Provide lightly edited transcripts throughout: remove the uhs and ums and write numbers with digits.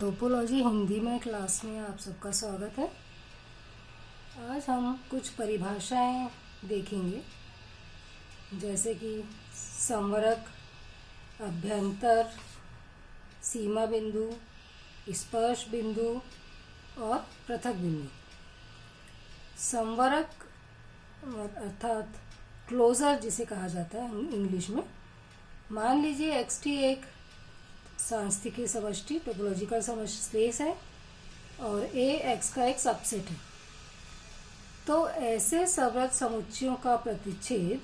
Topology Hindi में class में आप सबका स्वागत है। आज हम कुछ परिभाषाएं देखेंगे, जैसे कि संवरक, अभ्यंतर, सीमा बिंदु, स्पर्श बिंदु और पृथक बिंदु। संवरक अर्थात क्लोजर जिसे कहा जाता है इंग्लिश में। मान लीजिए xt एक सांख्यिकीय समष्टि टोपोलॉजिकल स्पेस है और a x का एक सबसेट है। तो ऐसे संवृत समुच्चयों का प्रतिच्छेद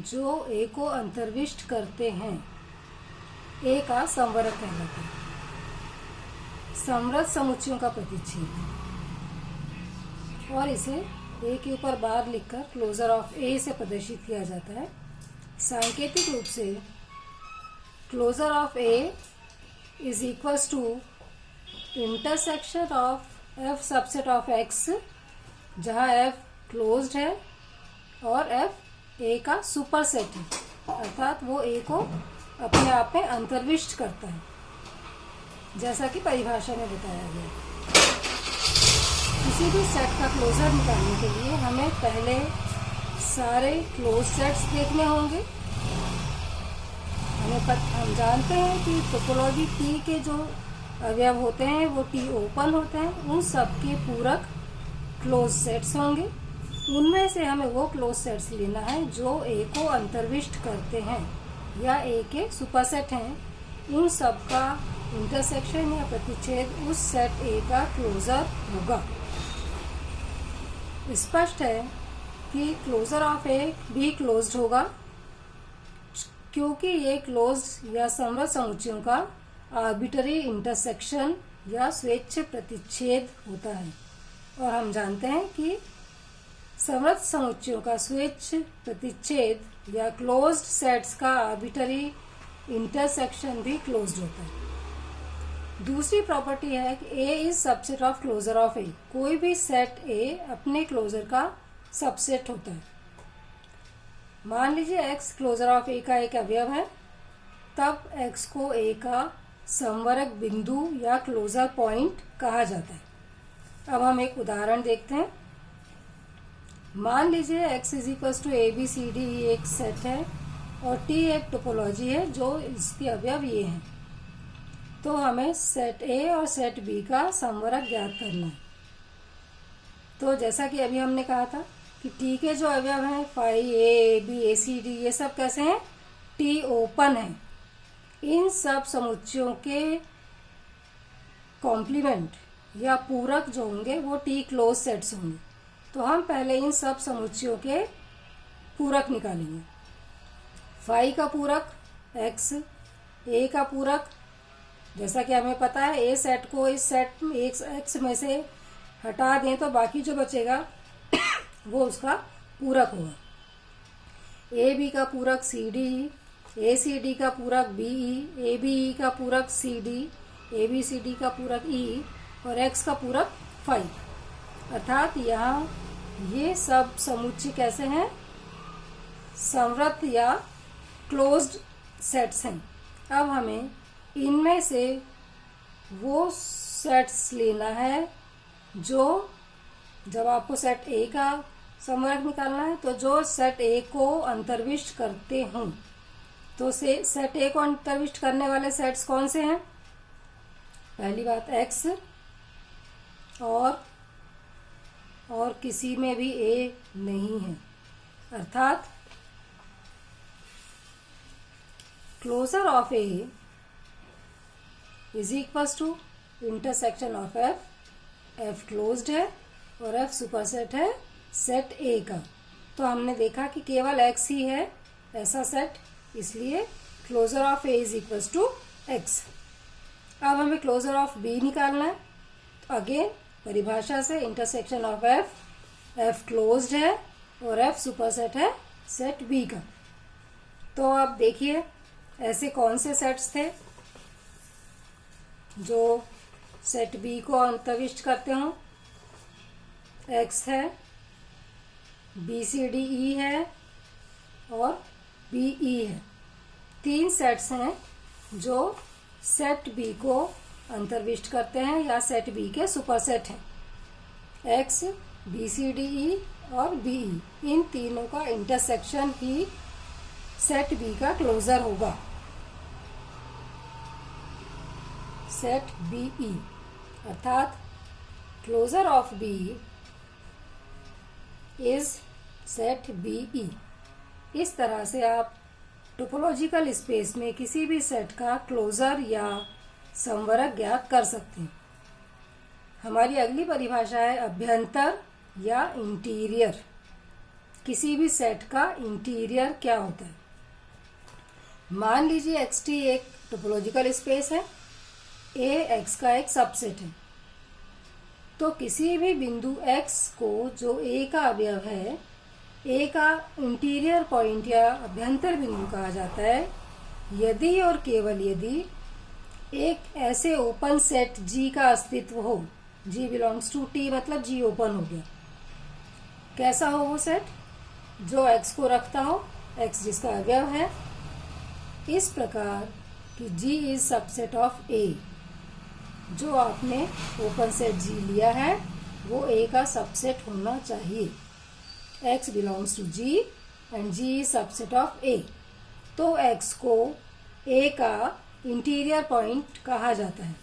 जो a को अंतर्विष्ट करते हैं a का संवरक कहलाता है। संवृत समुच्चयों का प्रतिच्छेद, और इसे a के ऊपर बार लिखकर क्लोजर ऑफ a से प्रदर्शित किया जाता है। सांकेतिक रूप से closure of a is equals to intersection of f subset of x, जहाँ f क्लोज्ड है और f a का सुपरसेट है, अर्थात वो a को अपने आप में अंतर्विष्ट करता है, जैसा कि परिभाषा में बताया गया। किसी भी सेट का क्लोजर निकालने के लिए हमें पहले सारे क्लोज सेट्स देखने होंगे। हम जानते हैं कि टोपोलॉजी T के जो अवयव होते हैं वो T ओपन होते हैं, उन सब के पूरक क्लोज सेट्स होंगे। उनमें से हमें वो क्लोज सेट्स लेना है जो A को अंतर्विष्ट करते हैं या A के सुपरसेट हैं। उन सब का इंटरसेक्शन या प्रतिच्छेद उस सेट A का क्लोजर होगा। स्पष्ट है कि क्लोजर ऑफ A भी क्लोज्ड होगा, क्योंकि ये क्लोज्ड या संवृत समुच्चयों का आर्बिट्ररी इंटरसेक्शन या स्वेच्छ प्रतिच्छेद होता है। और हम जानते हैं कि संवृत समुच्चयों का स्वेच्छ प्रतिच्छेद या क्लोज्ड सेट्स का आर्बिट्ररी इंटरसेक्शन भी क्लोज्ड होता है। दूसरी प्रॉपर्टी है कि A is subset of closure of A। कोई भी सेट A अपने क्लोजर का सबसेट होता है। मान लीजिए x क्लोजर ऑफ A का एक अवयव है, तब x को A का संवरक बिंदु या क्लोजर पॉइंट कहा जाता है। अब हम एक उदाहरण देखते हैं। मान लीजिए x is equal to ABCD एक सेट है और T एक टोपोलॉजी है जो इसके अवयव ये हैं। तो हमें सेट A और सेट B का संवरक ज्ञात करना है। तो जैसा कि अभी हमने कहा था कि T के जो अवयव हैं फाई A, B, ACD, ये सब कैसे हैं? T ओपन है। इन सब समुच्चयों के कॉम्प्लीमेंट या पूरक जो होंगे वो T क्लोज सेट्स होंगे। तो हम पहले इन सब समुच्चयों के पूरक निकालेंगे। फाई का पूरक x, A का पूरक, जैसा कि हमें पता है A सेट को इस सेट x में से हटा दें तो बाकी जो बचेगा वो उसका पूरक होगा। ए बी का पूरक सी डी, ए सी डी का पूरक B E, A B E का पूरक C D, A B C D का पूरक ई और एक्स का पूरक फाइव। अर्थात यहाँ ये सब समुच्चय कैसे हैं? संवृत या क्लोज्ड सेट्स हैं। अब हमें इनमें से वो सेट्स लेना है जो, जब आपको सेट A का संवरक निकालना है तो जो सेट A को अंतर्विष्ट करते हों। तो सेट A को अंतर्विष्ट करने वाले सेट्स कौन से हैं? पहली बात X और किसी में भी A नहीं है, अर्थात closure of A is equals to intersection of F closed है और F सुपरसेट है सेट A का। तो हमने देखा कि केवल X ही है ऐसा सेट, इसलिए closure of A is equals to X। अब हमें क्लोजर ऑफ B निकालना है। तो अगेन परिभाषा से इंटरसेक्शन ऑफ F क्लोज्ड है और F सुपरसेट है सेट B का। तो अब देखिए ऐसे कौन से सेट्स थे जो सेट B को अंतर्विष्ट करते हों? X है, BCDE है और BE है। तीन सेट्स हैं जो सेट बी को अंतर्विष्ट करते हैं या सेट बी के सुपरसेट हैं। X, B C D E और बी ई, इन तीनों का इंटरसेक्शन ही सेट बी का क्लोजर होगा। सेट बी ई अर्थात closure of B is set B E. इस तरह से आप टोपोलॉजिकल स्पेस में किसी भी सेट का क्लोजर या संवरक ज्ञात कर सकते हैं। हमारी अगली परिभाषा है अभ्यंतर या इंटीरियर। किसी भी सेट का इंटीरियर क्या होता है? मान लीजिए एक्स टी एक टोपोलॉजिकल स्पेस है, ए एक्स का एक सबसेट है। तो किसी भी बिंदु x को जो a का अवयव है, a का इंटीरियर पॉइंट या अभ्यंतर बिंदु कहा जाता है यदि और केवल यदि एक ऐसे ओपन सेट G का अस्तित्व हो। G बिलोंग्स टू T मतलब G ओपन हो गया। कैसा हो वो सेट? जो x को रखता हो, x जिसका अवयव है, इस प्रकार कि G is subset of A। जो आपने ओपन सेट G लिया है वो A का सबसेट होना चाहिए। X belongs to G and G is subset of A। तो X को A का इंटीरियर पॉइंट कहा जाता है।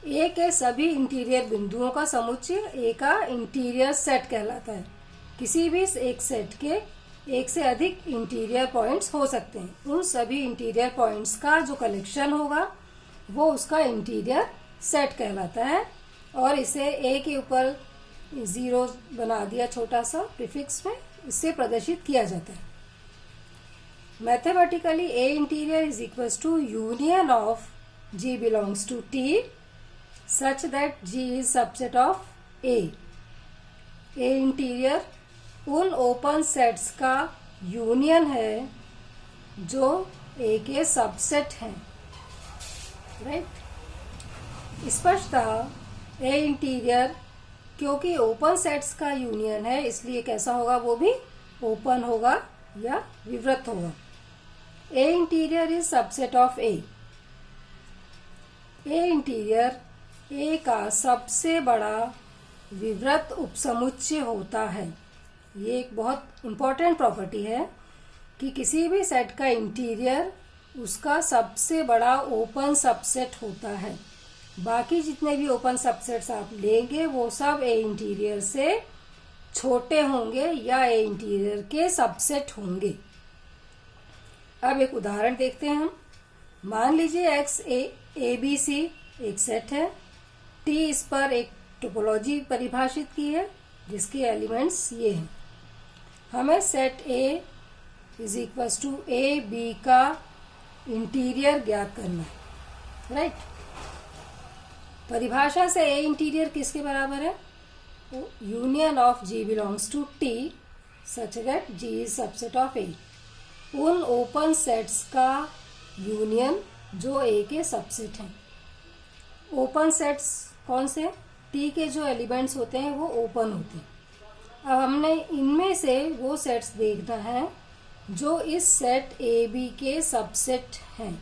A के सभी इंटीरियर बिंदुओं का समुच्चय A का इंटीरियर सेट कहलाता है। किसी भी एक सेट के एक से अधिक इंटीरियर पॉइंट्स हो सकते हैं। उन सभी इंटीरियर पॉइंट्स का जो कलेक्शन होगा वो उसका इंटीरियर सेट कहलाता है। और इसे ए के ऊपर जीरो बना दिया छोटा सा प्रीफिक्स में, इससे प्रदर्शित किया जाता है। Mathematically A interior is equals to union of G belongs to T such that G is subset of A. A interior उन ओपन सेट्स का यूनियन है जो ए के सबसेट हैं। राइट। स्पष्टतः ए इंटीरियर क्योंकि ओपन सेट्स का union है इसलिए कैसा होगा? वो भी ओपन होगा या विवृत होगा। A interior is subset of A. A interior A का सबसे बड़ा विवृत उपसमुच्चय होता है। ये एक बहुत इंपॉर्टेंट प्रॉपर्टी है कि किसी भी सेट का इंटीरियर उसका सबसे बड़ा ओपन सबसेट होता है। बाकी जितने भी ओपन सबसेट्स आप लेंगे वो सब ए इंटीरियर से छोटे होंगे या ए इंटीरियर के सबसेट होंगे। अब एक उदाहरण देखते हैं हम। मान लीजिए एक्स ए बी सी एक सेट है। टी इस पर एक टोपोलॉजी परिभाषित की है जिसके एलिमेंट्स ये हैं। हमें set A is equals to A B का इंटीरियर ज्ञात करना है। राइट। परिभाषा से ए इंटीरियर किसके बराबर है? Union of G belongs to T such that G is subset of A. उन ओपन सेट्स का यूनियन जो ए के सबसेट हैं। ओपन सेट्स कौन से? टी के जो एलिमेंट्स होते हैं वो ओपन होते हैं। अब हमने इनमें से वो सेट्स देखना है जो इस सेट ए बी के सबसेट हैं।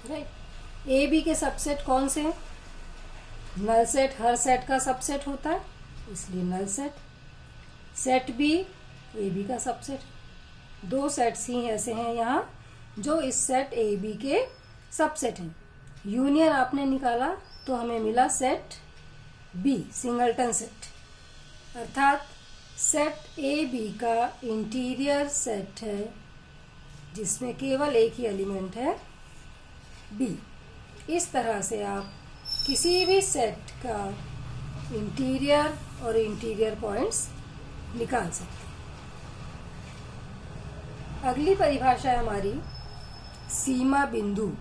राइट। ए बी के सबसेट कौन से हैं? नल सेट हर सेट का सबसेट होता है इसलिए null set. Set B A B का सबसेट। दो सेट्स ही ऐसे हैं यहाँ जो इस सेट ए बी के सबसेट हैं। यूनियन आपने निकाला तो हमें मिला सेट बी सिंगलटन सेट। अर्थात सेट ए बी का इंटीरियर सेट है जिसमें केवल एक ही एलिमेंट है बी। इस तरह से आप किसी भी सेट का इंटीरियर और इंटीरियर पॉइंट्स निकाल सकते हैं। अगली परिभाषा है हमारी सीमा बिंदु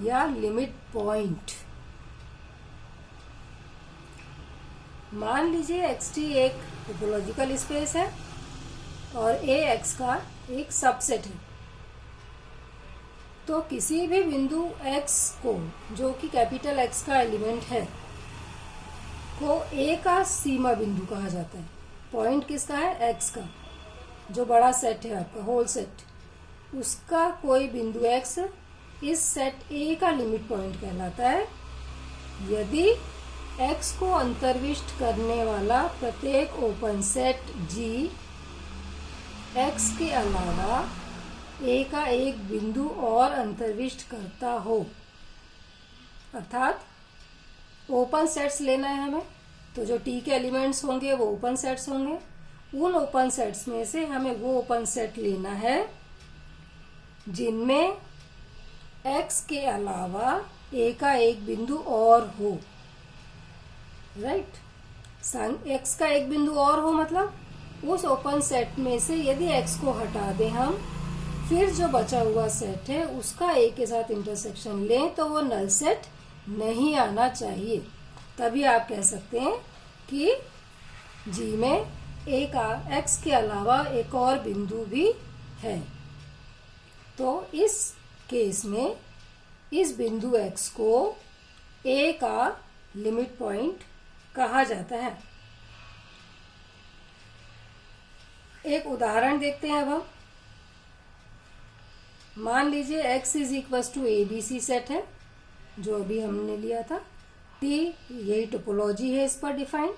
या लिमिट पॉइंट। मान लीजिए एक्स टी एक टोपोलॉजिकल स्पेस है और ए एक्स का एक सबसेट है। तो किसी भी बिंदु x को जो कि कैपिटल X का एलिमेंट है को A का सीमा बिंदु कहा जाता है। पॉइंट किसका है? x का, जो बड़ा सेट है आपका होल सेट, उसका कोई बिंदु x इस सेट ए का लिमिट पॉइंट कहलाता है यदि x को अंतर्विष्ट करने वाला प्रत्येक ओपन सेट G x के अलावा a का एक बिंदु और अंतर्विष्ट करता हो। अर्थात ओपन सेट्स लेना है हमें, तो जो T के एलिमेंट्स होंगे वो ओपन सेट्स होंगे। उन ओपन सेट्स में से हमें वो ओपन सेट लेना है जिनमें x के अलावा a का एक बिंदु और हो। राइट, x का एक बिंदु और हो मतलब उस ओपन सेट में से यदि x को हटा दें हम, फिर जो बचा हुआ सेट है उसका a के साथ इंटरसेक्शन लें तो वो नल सेट नहीं आना चाहिए। तभी आप कह सकते हैं कि G में a का x के अलावा एक और बिंदु भी है। तो इस केस में इस बिंदु x को a का लिमिट पॉइंट कहा जाता है। एक उदाहरण देखते हैं अब हम। मान लीजिए x is equals to ABC set है जो अभी हमने लिया था। T यही टोपोलॉजी है इस पर डिफाइन,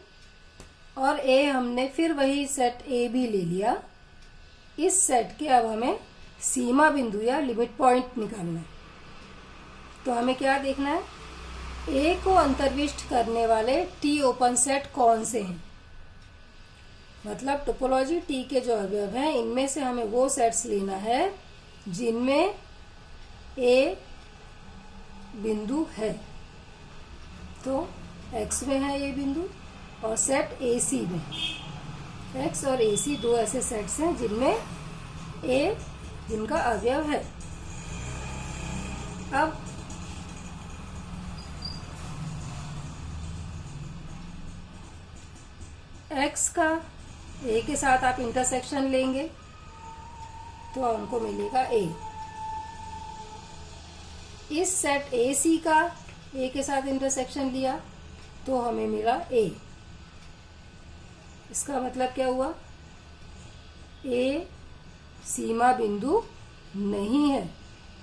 और A हमने फिर वही सेट AB ले लिया। इस सेट के अब हमें सीमा बिंदु या लिमिट पॉइंट निकालना है। तो हमें क्या देखना है, A को अंतर्विष्ट करने वाले T ओपन सेट कौन से हैं। मतलब टोपोलॉजी T के जो अवयव हैं इनमें से हमें वो सेट्स लेना है जिनमें A बिंदु है। तो X में है ये बिंदु और सेट AC में। X और AC दो ऐसे सेट्स हैं जिनमें A जिनका अवयव है। अब x का a के साथ आप इंटरसेक्शन लेंगे तो हमको मिलेगा a। इस सेट AC का a के साथ इंटरसेक्शन लिया तो हमें मिला a। इसका मतलब क्या हुआ, a सीमा बिंदु नहीं है,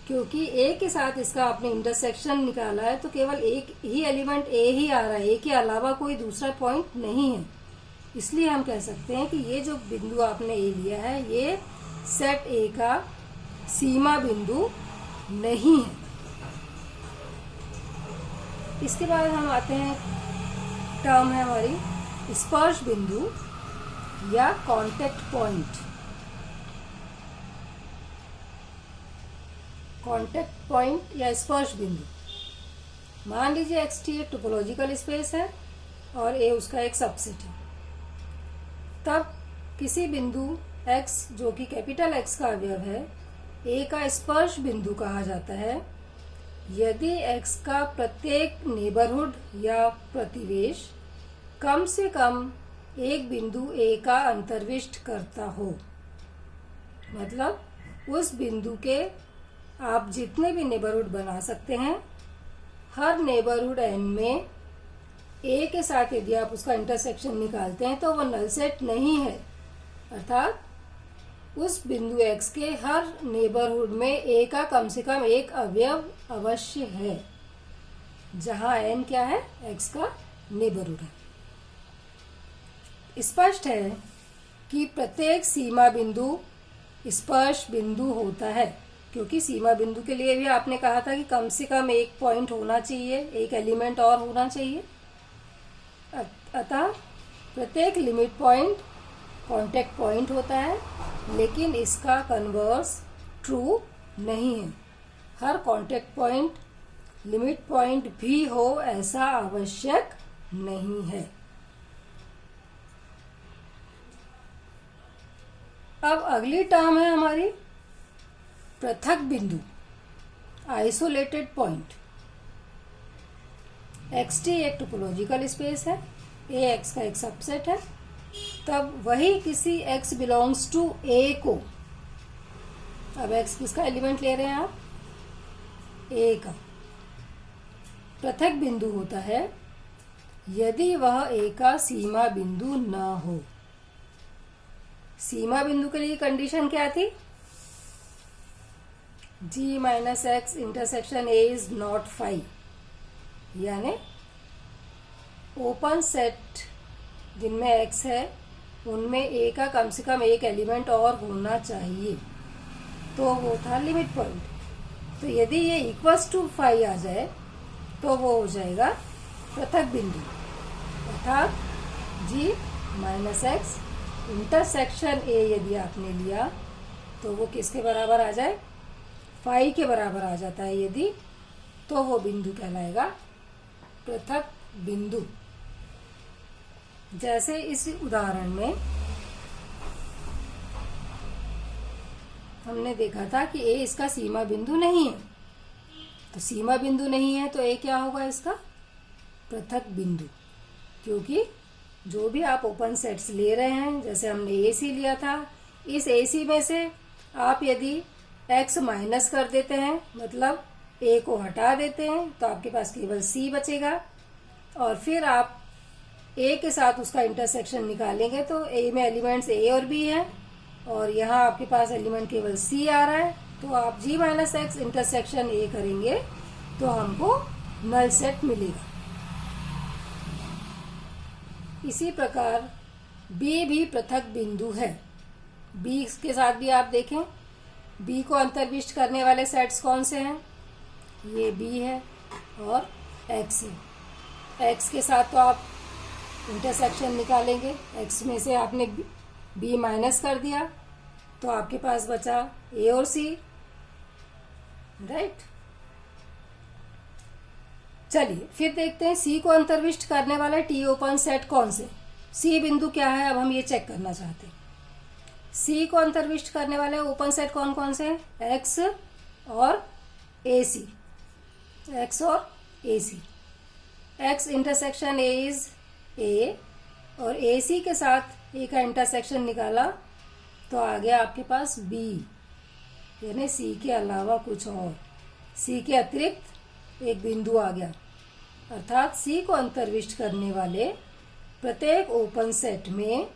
क्योंकि a के साथ इसका आपने इंटरसेक्शन निकाला है तो केवल एक ही एलिमेंट a ही आ रहा है, a के अलावा कोई दूसरा पॉइंट नहीं है। इसलिए हम कह सकते हैं कि ये जो बिंदु आपने ए लिया है ये सेट ए का सीमा बिंदु नहीं है। इसके बाद हम आते हैं, टर्म है हमारी स्पर्श बिंदु या कांटेक्ट पॉइंट। कांटेक्ट पॉइंट या स्पर्श बिंदु। मान लीजिए XT एक टोपोलॉजिकल स्पेस है और A उसका एक सबसेट है। तब किसी बिंदु x जो कि कैपिटल X का अवयव है A का स्पर्श बिंदु कहा जाता है यदि x का प्रत्येक नेबरहुड या प्रतिवेश कम से कम एक बिंदु A का अंतर्विष्ट करता हो। मतलब उस बिंदु के आप जितने भी नेबरहुड बना सकते हैं, हर नेबरहुड n में A के साथ यदि आप उसका इंटरसेक्शन निकालते हैं तो वो नल सेट नहीं है। अर्थात उस बिंदु x के हर नेबरहुड में A का कम से कम एक अवयव अवश्य है, जहां n क्या है, x का नेबरहुड है। स्पष्ट है कि प्रत्येक सीमा बिंदु स्पर्श बिंदु होता है, क्योंकि सीमा बिंदु के लिए भी आपने कहा था कि कम से कम एक पॉइंट होना चाहिए, एक एलिमेंट और होना चाहिए। अतः प्रत्येक लिमिट पॉइंट कांटेक्ट पॉइंट होता है, लेकिन इसका कन्वर्स ट्रू नहीं है। हर कांटेक्ट पॉइंट लिमिट पॉइंट भी हो ऐसा आवश्यक नहीं है। अब अगली टर्म है हमारी पृथक बिंदु, आइसोलेटेड पॉइंट। XT एक टोपोलॉजिकल स्पेस है, A X का एक सबसेट है। तब वही किसी X बिलोंग्स टू A को, अब X किसका एलिमेंट ले रहे हैं आप, A का पृथक बिंदु होता है यदि वह A का सीमा बिंदु न हो। सीमा बिंदु के लिए कंडीशन क्या थी, G minus X intersection A is not phi, यानी ओपन सेट जिनमें एक्स है उनमें ए का कम से कम एक एलिमेंट और होना चाहिए, तो वो था लिमिट पॉइंट। तो यदि ये इक्वल्स टू फाई आ जाए तो वो हो जाएगा पृथक बिंदु, अर्थात जी माइनस एक्स इंटरसेक्शन ए यदि आपने लिया तो वो किसके बराबर आ जाए, फाई के बराबर आ जाता है यदि, तो वो बिंदु कहलाएगा पृथक बिंदु। जैसे इस उदाहरण में हमने देखा था कि ए इसका सीमा बिंदु नहीं है, तो सीमा बिंदु नहीं है तो ए क्या होगा, इसका पृथक बिंदु, क्योंकि जो भी आप ओपन सेट्स ले रहे हैं, जैसे हमने ए सी लिया था, इस ए सी में से आप यदि एक्स माइनस कर देते हैं, मतलब ए को हटा देते हैं, तो आपके पास केवल सी बचेगा, और फिर आप ए के साथ उसका इंटरसेक्शन निकालेंगे तो ए में एलिमेंट्स ए और बी है, और यहाँ आपके पास एलिमेंट केवल सी आ रहा है, तो आप जी माइनस एक्स इंटरसेक्शन ए करेंगे तो हमको नल सेट मिलेगा। इसी प्रकार बी भी पृथक बिंदु है। बी के साथ भी आप देखें, बी को अंतर्विष्ट करने वाले सेट्स कौन से हैं, ये बी है और एक्स है। एक्स के साथ तो आप इंटरसेक्शन निकालेंगे, एक्स में से आपने बी माइनस कर दिया तो आपके पास बचा ए और सी, राइट। चलिए फिर देखते हैं सी को अंतर्विष्ट करने वाले टी ओपन सेट कौन से, सी बिंदु क्या है, अब हम ये चेक करना चाहते हैं। सी को अंतर्विष्ट करने वाले ओपन सेट कौन कौन से हैं, एक्स और ए सी, एक्स और A C. X intersection A is A, और ए सी के साथ ए का इंटरसेक्शन निकाला तो आ गया आपके पास बी, यानी सी के अलावा कुछ और, सी के अतिरिक्त एक बिंदु आ गया, अर्थात सी को अंतर्विष्ट करने वाले प्रत्येक ओपन सेट में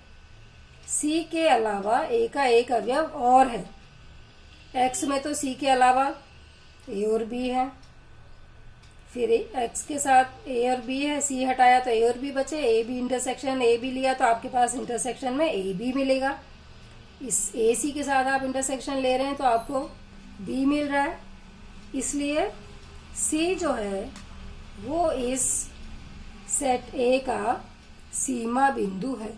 सी के अलावा ए का एक अवयव और है। एक्स में तो सी के अलावा ए और बी है, फिर एक्स के साथ ए और बी है, सी हटाया तो ए और बी बचे, A B intersection A B लिया तो आपके पास इंटरसेक्शन में ए बी मिलेगा। इस ए सी के साथ आप इंटरसेक्शन ले रहे हैं तो आपको बी मिल रहा है, इसलिए सी जो है वो इस सेट ए का सीमा बिंदु है।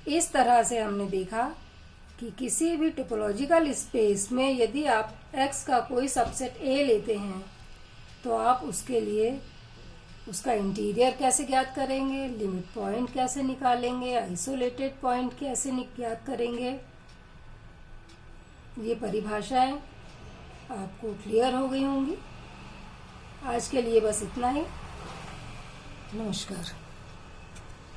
इस तरह से हमने देखा कि किसी भी टोपोलॉजिकल स्पेस में यदि आप एक्स का कोई सबसेट ए लेते हैं तो आप उसके लिए उसका इंटीरियर कैसे ज्ञात करेंगे, लिमिट पॉइंट कैसे निकालेंगे, आइसोलेटेड पॉइंट कैसे ज्ञात करेंगे, ये परिभाषाएं आपको क्लियर हो गई होंगी। आज के लिए बस इतना ही। नमस्कार।